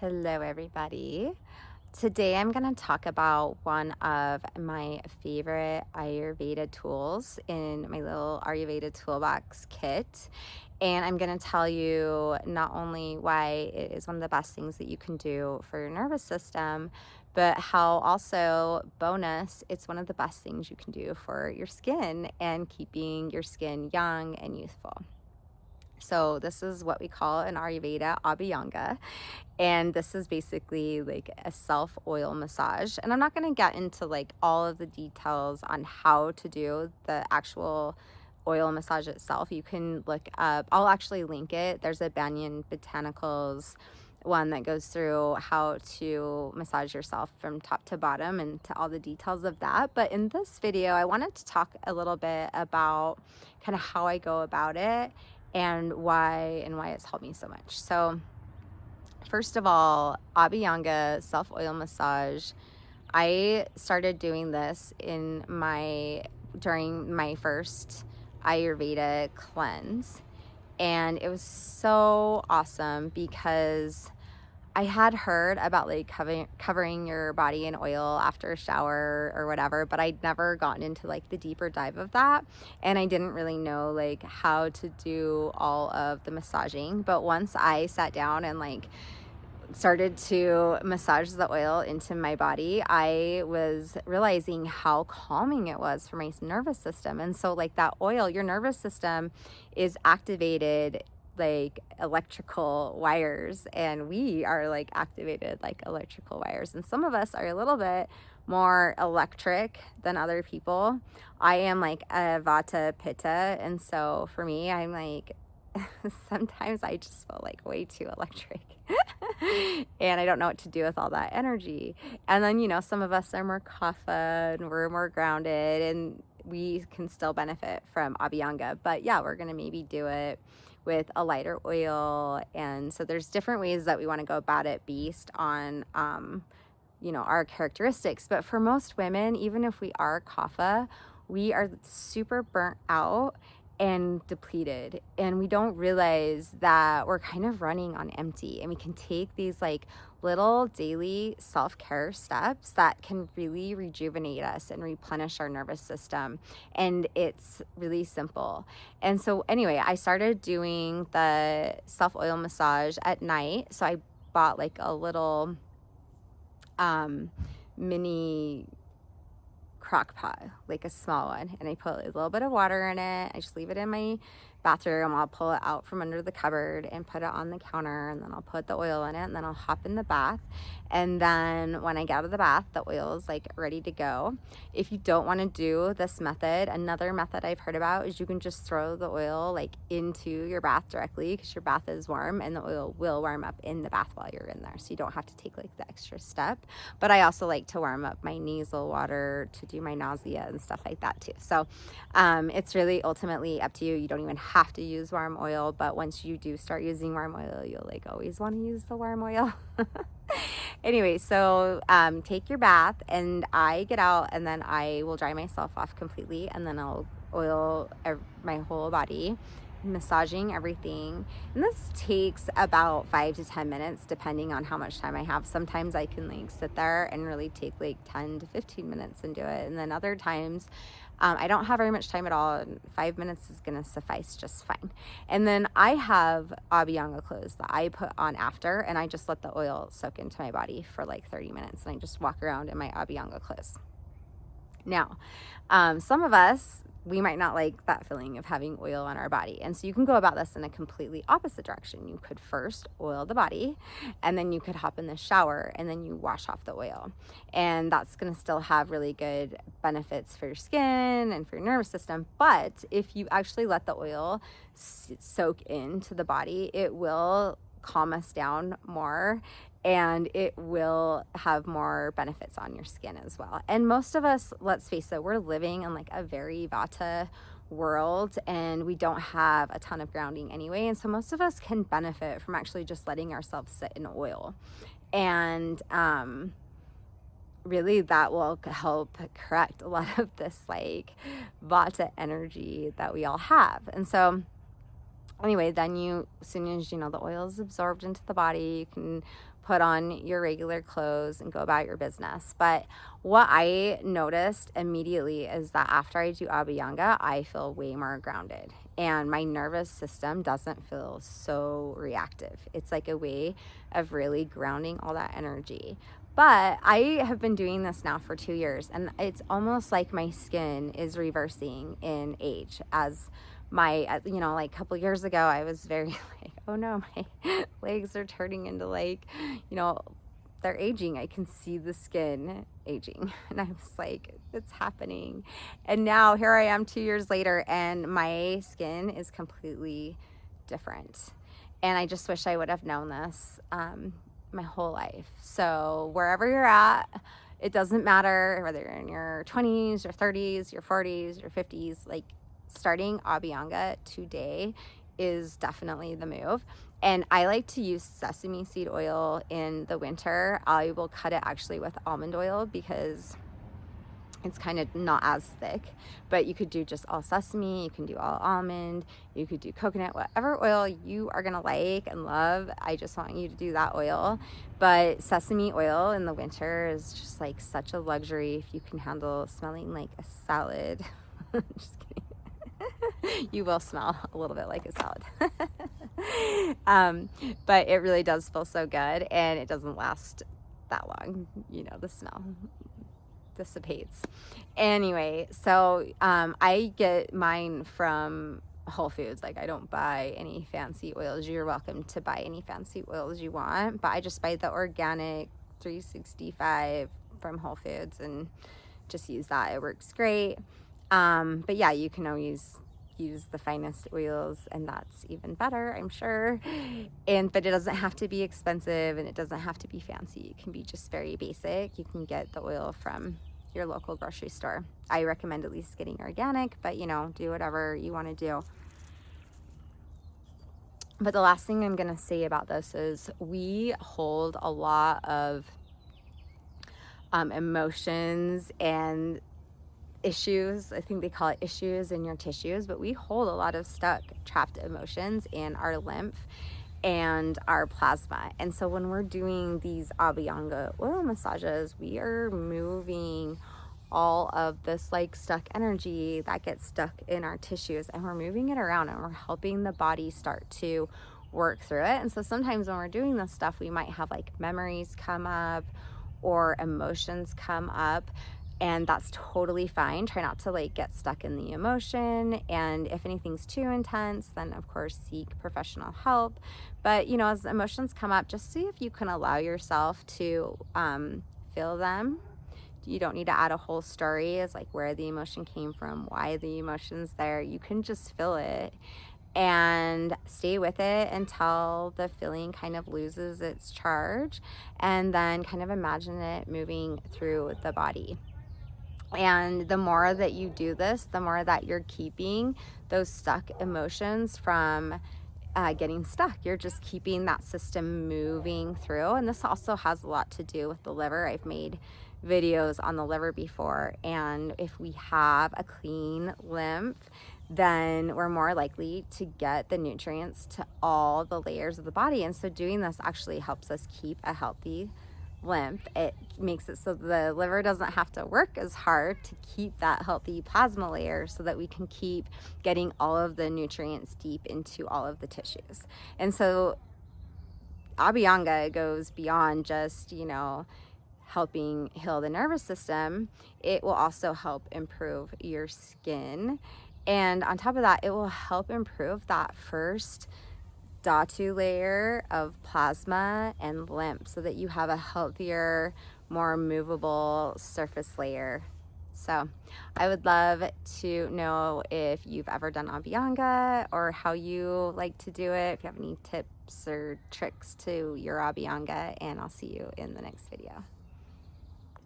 Hello, everybody. Today I'm going to talk about one of my favorite Ayurveda tools in my little Ayurveda toolbox kit. And I'm going to tell you not only why it is one of the best things that you can do for your nervous system, but how also, bonus, it's one of the best things you can do for your skin and keeping your skin young and youthful. So this is what we call in Ayurveda Abhyanga, and this is basically like a self oil massage. And I'm not going to get into like all of the details on how to do the actual oil massage itself. You can look up, I'll actually link it. There's a Banyan Botanicals one that goes through how to massage yourself from top to bottom and to all the details of that. But in this video, I wanted to talk a little bit about kind of how I go about it and why it's helped me so much. So first of all, Abhyanga self oil massage. I started doing this during my first Ayurveda cleanse, and it was so awesome because I had heard about like covering your body in oil after a shower or whatever, but I'd never gotten into like the deeper dive of that. And I didn't really know like how to do all of the massaging. But once I sat down and like started to massage the oil into my body, I was realizing how calming it was for my nervous system. And so like that oil, your nervous system is activated like electrical wires, and we are like activated like electrical wires. And some of us are a little bit more electric than other people. I am like a Vata Pitta, and so for me, I'm like sometimes I just feel like way too electric. And I don't know what to do with all that energy. And then, some of us are more kapha and we're more grounded, and we can still benefit from Abhyanga. But yeah, we're going to maybe do it with a lighter oil. And so there's different ways that we want to go about it based on, our characteristics. But for most women, even if we are kapha, we are super burnt out and depleted, and we don't realize that we're kind of running on empty. And we can take these like little daily self-care steps that can really rejuvenate us and replenish our nervous system, and it's really simple. And so anyway, I started doing the self-oil massage at night. So I bought like a little mini crock pot, like a small one, and I put a little bit of water in it. I just leave it in my bathroom. I'll pull it out from under the cupboard and put it on the counter, and then I'll put the oil in it, and then I'll hop in the bath. And then when I get out of the bath, the oil is like ready to go. If you don't want to do this method, another method I've heard about is you can just throw the oil like into your bath directly, because your bath is warm and the oil will warm up in the bath while you're in there, so you don't have to take like the extra step. But I also like to warm up my nasal water to do my nausea and stuff like that too. So it's really ultimately up to you. You don't even have to use warm oil, but once you do start using warm oil, you'll like always want to use the warm oil. Anyway, so take your bath, and I get out, and then I will dry myself off completely, and then I'll oil my whole body, massaging everything. And this takes about 5 to 10 minutes depending on how much time I have. Sometimes I can like sit there and really take like 10 to 15 minutes and do it, and then other times I don't have very much time at all, and 5 minutes is going to suffice just fine. And then I have Abhyanga clothes that I put on after, and I just let the oil soak into my body for like 30 minutes, and I just walk around in my Abhyanga clothes. Now, some of us, we might not like that feeling of having oil on our body. And so you can go about this in a completely opposite direction. You could first oil the body, and then you could hop in the shower, and then you wash off the oil. And that's going to still have really good benefits for your skin and for your nervous system. But if you actually let the oil soak into the body, it will calm us down more, and it will have more benefits on your skin as well. And most of us, let's face it, we're living in like a very Vata world, and we don't have a ton of grounding anyway. And so most of us can benefit from actually just letting ourselves sit in oil. And really that will help correct a lot of this like Vata energy that we all have. And so anyway, then as soon as the oil is absorbed into the body, you can put on your regular clothes and go about your business. But what I noticed immediately is that after I do Abhyanga, I feel way more grounded, and my nervous system doesn't feel so reactive. It's like a way of really grounding all that energy. But I have been doing this now for 2 years, and it's almost like my skin is reversing in age. As like a couple years ago, I was very like, oh no, my legs are turning into like, you know, they're aging. I can see the skin aging. And I was like, it's happening. And now here I am 2 years later, and my skin is completely different. And I just wish I would have known this my whole life. So wherever you're at, it doesn't matter whether you're in your 20s, your 30s, your 40s, your 50s, like starting Abhyanga today is definitely the move. And I like to use sesame seed oil in the winter. I will cut it actually with almond oil because it's kind of not as thick, but you could do just all sesame, you can do all almond, you could do coconut, whatever oil you are gonna like and love. I just want you to do that oil. But sesame oil in the winter is just like such a luxury if you can handle smelling like a salad. Just kidding. You will smell a little bit like a salad. But it really does feel so good, and it doesn't last that long. The smell dissipates. Anyway, so I get mine from Whole Foods. Like, I don't buy any fancy oils. You're welcome to buy any fancy oils you want, but I just buy the organic 365 from Whole Foods and just use that. It works great. But yeah, you can always use the finest oils, and that's even better, I'm sure. But it doesn't have to be expensive, and it doesn't have to be fancy. It can be just very basic. You can get the oil from your local grocery store. I recommend at least getting organic, but do whatever you want to do. But the last thing I'm going to say about this is we hold a lot of emotions and issues. I think they call it issues in your tissues, but we hold a lot of stuck, trapped emotions in our lymph and our plasma. And so when we're doing these Abhyanga oil massages, we are moving all of this like stuck energy that gets stuck in our tissues, and we're moving it around, and we're helping the body start to work through it. And so sometimes when we're doing this stuff, we might have like memories come up or emotions come up, and that's totally fine. Try not to like get stuck in the emotion, and if anything's too intense, then of course seek professional help. But as emotions come up, just see if you can allow yourself to feel them. You don't need to add a whole story as like where the emotion came from, why the emotion's there. You can just feel it and stay with it until the feeling kind of loses its charge, and then kind of imagine it moving through the body. And the more that you do this, the more that you're keeping those stuck emotions from getting stuck. You're just keeping that system moving through. And this also has a lot to do with the liver. I've made videos on the liver before. And if we have a clean lymph, then we're more likely to get the nutrients to all the layers of the body. And so doing this actually helps us keep a healthy lymph. It makes it so the liver doesn't have to work as hard to keep that healthy plasma layer, so that we can keep getting all of the nutrients deep into all of the tissues. And so Abhyanga goes beyond just helping heal the nervous system. It will also help improve your skin, and on top of that, it will help improve that first Dhatu layer of plasma and lymph, so that you have a healthier, more movable surface layer. So I would love to know if you've ever done Abhyanga, or how you like to do it, if you have any tips or tricks to your Abhyanga, and I'll see you in the next video.